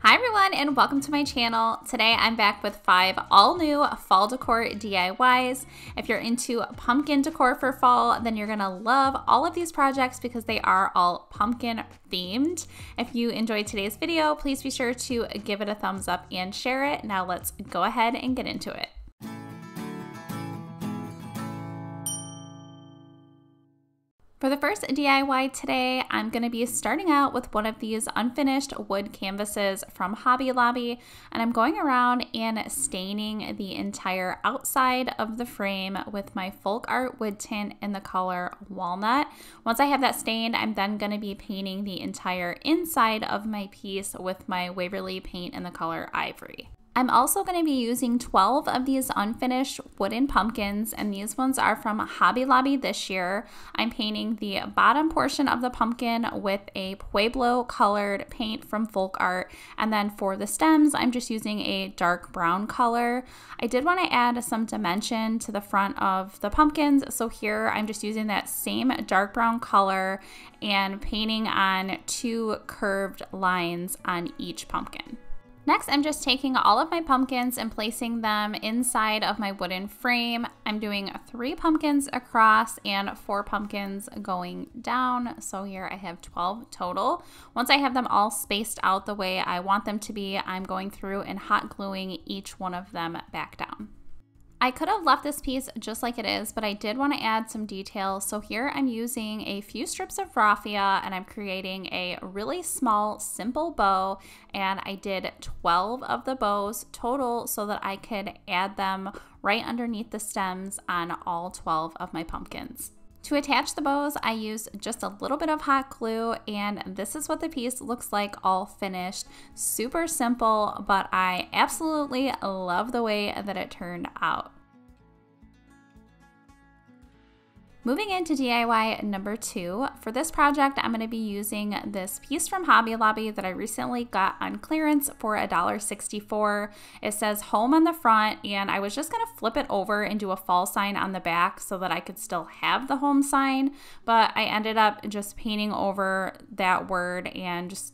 Hi everyone and welcome to my channel. Today I'm back with 5 all new fall decor DIYs. If you're into pumpkin decor for fall, then you're gonna love all of these projects because they are all pumpkin themed. If you enjoyed today's video, please be sure to give it a thumbs up and share it. Now let's go ahead and get into it. For the first DIY today, I'm going to be starting out with one of these unfinished wood canvases from Hobby Lobby, and I'm going around and staining the entire outside of the frame with my folk art wood tint in the color walnut. Once I have that stained, I'm then going to be painting the entire inside of my piece with my Waverly paint in the color ivory. I'm also going to be using 12 of these unfinished wooden pumpkins, and these ones are from Hobby Lobby this year. I'm painting the bottom portion of the pumpkin with a Pueblo colored paint from Folk Art, and then for the stems, I'm just using a dark brown color. I did want to add some dimension to the front of the pumpkins, so here I'm just using that same dark brown color and painting on 2 curved lines on each pumpkin. Next, I'm just taking all of my pumpkins and placing them inside of my wooden frame. I'm doing 3 pumpkins across and 4 pumpkins going down. So here I have 12 total. Once I have them all spaced out the way I want them to be, I'm going through and hot gluing each one of them back down. I could have left this piece just like it is, but I did want to add some detail. So here I'm using a few strips of raffia and I'm creating a really small, simple bow. And I did 12 of the bows total so that I could add them right underneath the stems on all 12 of my pumpkins. To attach the bows, I used just a little bit of hot glue, and this is what the piece looks like all finished. Super simple, but I absolutely love the way that it turned out. Moving into DIY number 2, for this project, I'm going to be using this piece from Hobby Lobby that I recently got on clearance for $1.64. It says home on the front, and I was just going to flip it over and do a fall sign on the back so that I could still have the home sign, but I ended up just painting over that word and just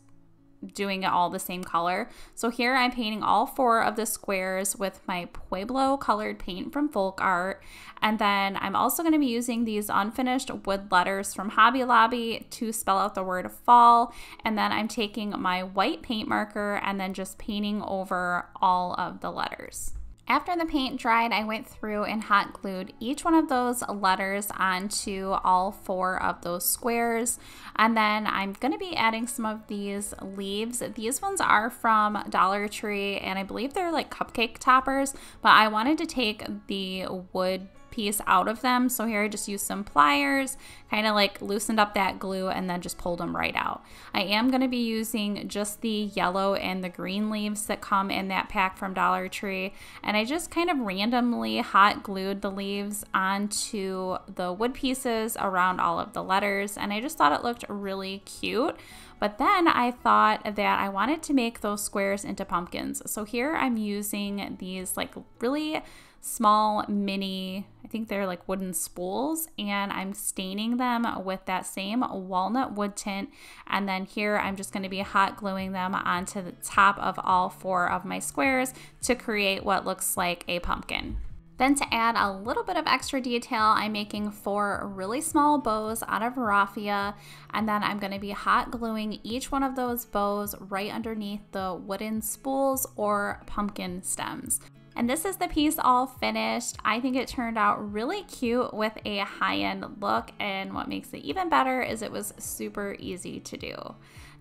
doing it all the same color. So here I'm painting all 4 of the squares with my Pueblo colored paint from Folk Art. And then I'm also going to be using these unfinished wood letters from Hobby Lobby to spell out the word fall. And then I'm taking my white paint marker and then just painting over all of the letters. After the paint dried, I went through and hot glued each one of those letters onto all 4 of those squares. And then I'm going to be adding some of these leaves. These ones are from Dollar Tree, and I believe they're like cupcake toppers, but I wanted to take the wood piece out of them. So here I just used some pliers, kind of like loosened up that glue and then just pulled them right out. I am going to be using just the yellow and the green leaves that come in that pack from Dollar Tree. And I just kind of randomly hot glued the leaves onto the wood pieces around all of the letters. And I just thought it looked really cute. But then I thought that I wanted to make those squares into pumpkins. So here I'm using these like really small mini, I think they're like wooden spools, and I'm staining them with that same walnut wood tint. And then here I'm just going to be hot gluing them onto the top of all 4 of my squares to create what looks like a pumpkin. Then to add a little bit of extra detail, I'm making 4 really small bows out of raffia, and then I'm going to be hot gluing each one of those bows right underneath the wooden spools or pumpkin stems. And this is the piece all finished. I think it turned out really cute with a high-end look, and what makes it even better is it was super easy to do.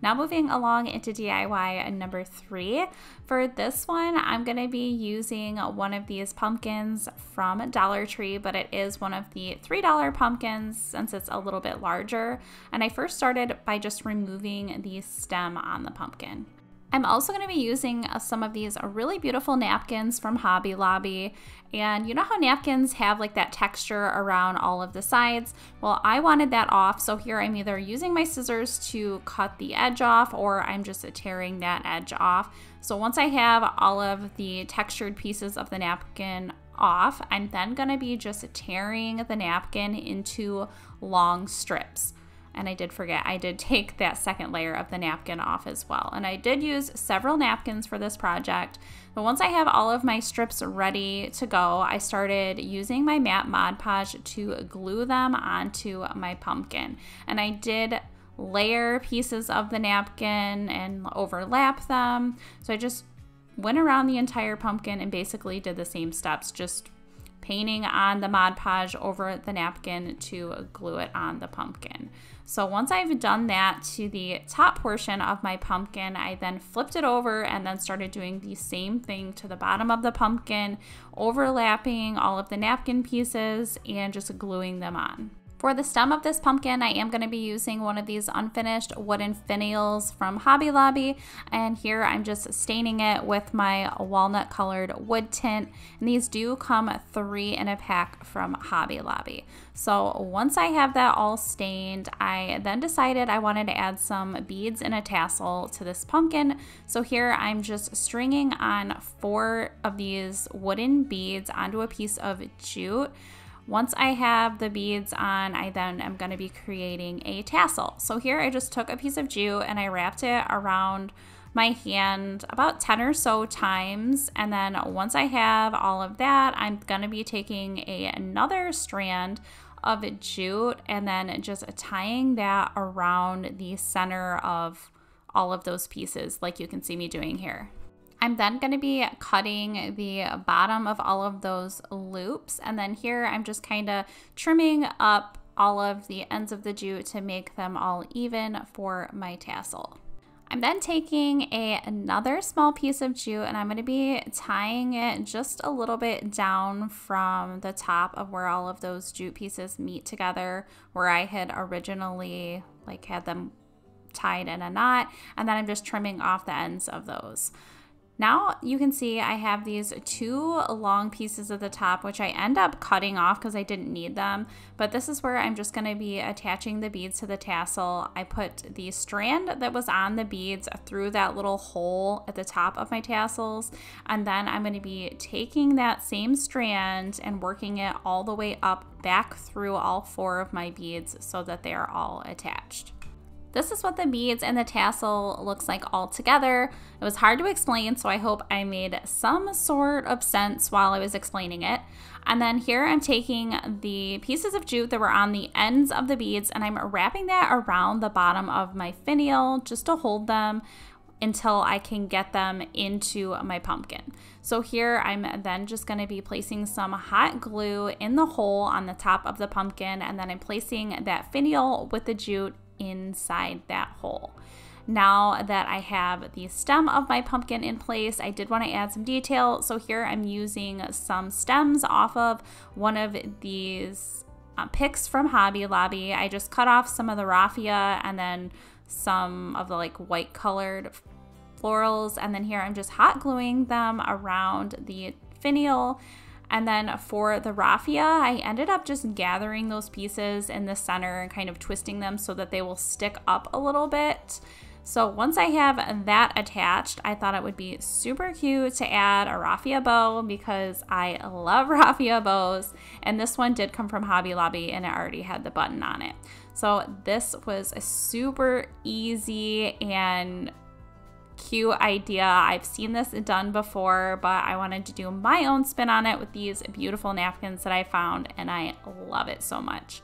Now moving along into DIY number 3. For this one, I'm going to be using one of these pumpkins from Dollar Tree, but it is one of the $3 pumpkins since it's a little bit larger. And I first started by just removing the stem on the pumpkin. I'm also going to be using some of these really beautiful napkins from Hobby Lobby. And you know how napkins have like that texture around all of the sides? Well, I wanted that off, so here I'm either using my scissors to cut the edge off or I'm just tearing that edge off. So once I have all of the textured pieces of the napkin off, I'm then going to be just tearing the napkin into long strips. And I did forget, I did take that second layer of the napkin off as well. And I did use several napkins for this project. But once I have all of my strips ready to go, I started using my matte Mod Podge to glue them onto my pumpkin. And I did layer pieces of the napkin and overlap them. So I just went around the entire pumpkin and basically did the same steps, just painting on the Mod Podge over the napkin to glue it on the pumpkin. So once I've done that to the top portion of my pumpkin, I then flipped it over and then started doing the same thing to the bottom of the pumpkin, overlapping all of the napkin pieces and just gluing them on. For the stem of this pumpkin, I am going to be using one of these unfinished wooden finials from Hobby Lobby, and here I'm just staining it with my walnut colored wood tint, and these do come 3 in a pack from Hobby Lobby. So once I have that all stained, I then decided I wanted to add some beads and a tassel to this pumpkin. So here I'm just stringing on 4 of these wooden beads onto a piece of jute. Once I have the beads on, I then am going to be creating a tassel. So here I just took a piece of jute and I wrapped it around my hand about 10 or so times. And then once I have all of that, I'm going to be taking another strand of jute and then just tying that around the center of all of those pieces like you can see me doing here. I'm then going to be cutting the bottom of all of those loops, and then here I'm just kind of trimming up all of the ends of the jute to make them all even for my tassel. I'm then taking another small piece of jute and I'm going to be tying it just a little bit down from the top of where all of those jute pieces meet together, where I had originally had them tied in a knot, and then I'm just trimming off the ends of those. Now you can see I have these 2 long pieces at the top, which I end up cutting off because I didn't need them. But this is where I'm just going to be attaching the beads to the tassel. I put the strand that was on the beads through that little hole at the top of my tassels. And then I'm going to be taking that same strand and working it all the way up back through all 4 of my beads so that they are all attached. This is what the beads and the tassel looks like all together. It was hard to explain, so I hope I made some sort of sense while I was explaining it. And then here I'm taking the pieces of jute that were on the ends of the beads and I'm wrapping that around the bottom of my finial just to hold them until I can get them into my pumpkin. So here I'm then just going to be placing some hot glue in the hole on the top of the pumpkin, and then I'm placing that finial with the jute inside that hole. Now that I have the stem of my pumpkin in place, I did want to add some detail. So here I'm using some stems off of one of these picks from Hobby Lobby. I just cut off some of the raffia and then some of the white colored florals, and then here I'm just hot gluing them around the finial. And then for the raffia, I ended up just gathering those pieces in the center and kind of twisting them so that they will stick up a little bit. So once I have that attached, I thought it would be super cute to add a raffia bow because I love raffia bows. And this one did come from Hobby Lobby and it already had the button on it. So this was a super easy and cute idea. I've seen this done before, but I wanted to do my own spin on it with these beautiful napkins that I found, and I love it so much.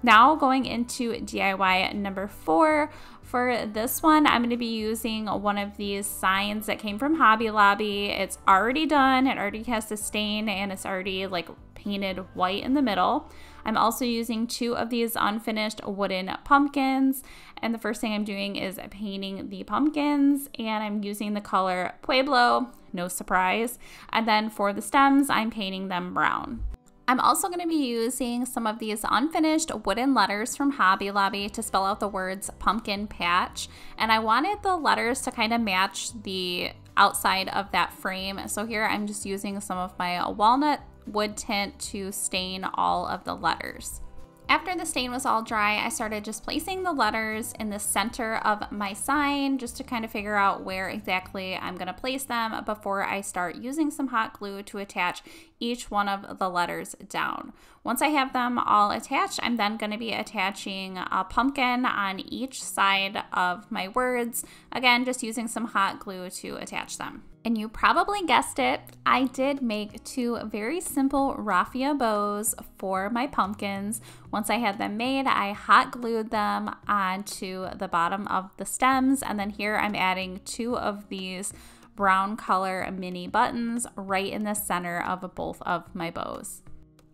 Now going into DIY number 4. For this one, I'm going to be using one of these signs that came from Hobby Lobby. It's already done. It already has the stain and it's already painted white in the middle. I'm also using 2 of these unfinished wooden pumpkins, and the first thing I'm doing is painting the pumpkins, and I'm using the color Pueblo, no surprise. And then for the stems, I'm painting them brown. I'm also going to be using some of these unfinished wooden letters from Hobby Lobby to spell out the words pumpkin patch, and I wanted the letters to kind of match the outside of that frame. So here I'm just using some of my walnut wood tint to stain all of the letters. After the stain was all dry, I started just placing the letters in the center of my sign just to kind of figure out where exactly I'm going to place them before I start using some hot glue to attach each one of the letters down. Once I have them all attached, I'm then going to be attaching a pumpkin on each side of my words. Again, just using some hot glue to attach them. And you probably guessed it, I did make 2 very simple raffia bows for my pumpkins. Once I had them made, I hot glued them onto the bottom of the stems, and then here I'm adding 2 of these brown color mini buttons right in the center of both of my bows.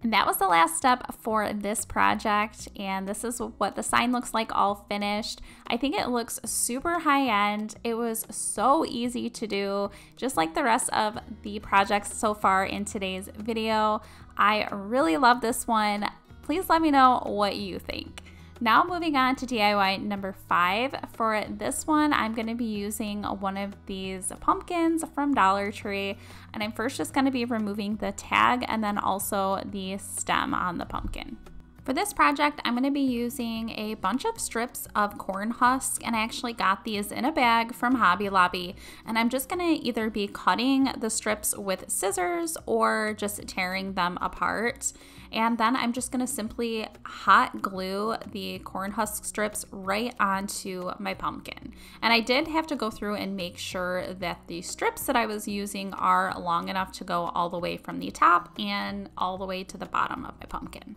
And that was the last step for this project, and this is what the sign looks like all finished. I think it looks super high end. It was so easy to do, just like the rest of the projects so far in today's video. I really love this one. Please let me know what you think. Now moving on to DIY number 5. For this one, I'm going to be using one of these pumpkins from Dollar Tree, and I'm first just going to be removing the tag and then also the stem on the pumpkin. For this project, I'm going to be using a bunch of strips of corn husk, and I actually got these in a bag from Hobby Lobby, and I'm just going to either be cutting the strips with scissors or just tearing them apart. And then I'm just going to simply hot glue the corn husk strips right onto my pumpkin. And I did have to go through and make sure that the strips that I was using are long enough to go all the way from the top and all the way to the bottom of my pumpkin.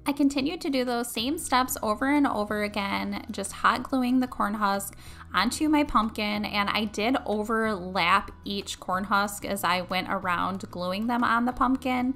I continued to do those same steps over and over again, just hot gluing the corn husk onto my pumpkin, and I did overlap each corn husk as I went around gluing them on the pumpkin.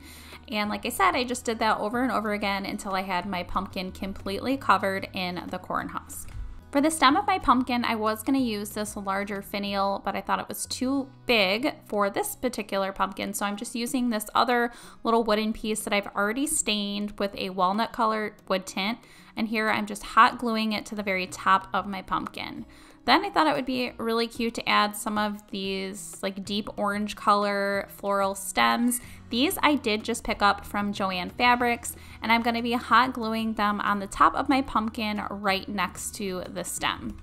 And like I said, I just did that over and over again until I had my pumpkin completely covered in the corn husk. For the stem of my pumpkin, I was going to use this larger finial, but I thought it was too big for this particular pumpkin, so I'm just using this other little wooden piece that I've already stained with a walnut colored wood tint, and here I'm just hot gluing it to the very top of my pumpkin. Then I thought it would be really cute to add some of these like deep orange color floral stems. These I did just pick up from Joann Fabrics, and I'm going to be hot gluing them on the top of my pumpkin right next to the stem.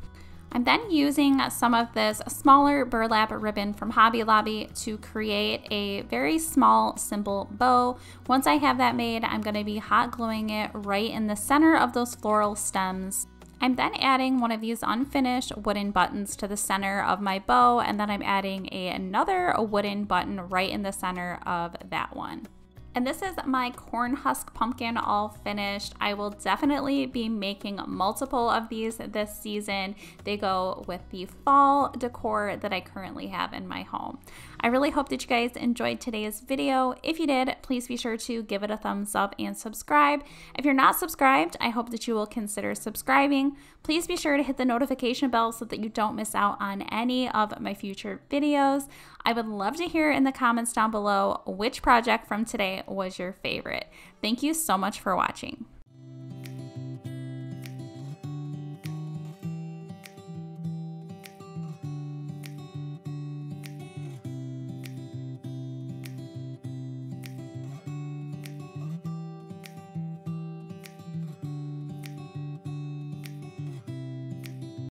I'm then using some of this smaller burlap ribbon from Hobby Lobby to create a very small, simple bow. Once I have that made, I'm going to be hot gluing it right in the center of those floral stems. I'm then adding one of these unfinished wooden buttons to the center of my bow, and then I'm adding another wooden button right in the center of that one. And this is my corn husk pumpkin all finished. I will definitely be making multiple of these this season. They go with the fall decor that I currently have in my home. I really hope that you guys enjoyed today's video. If you did, please be sure to give it a thumbs up and subscribe. If you're not subscribed, I hope that you will consider subscribing. Please be sure to hit the notification bell so that you don't miss out on any of my future videos. I would love to hear in the comments down below which project from today was your favorite. Thank you so much for watching.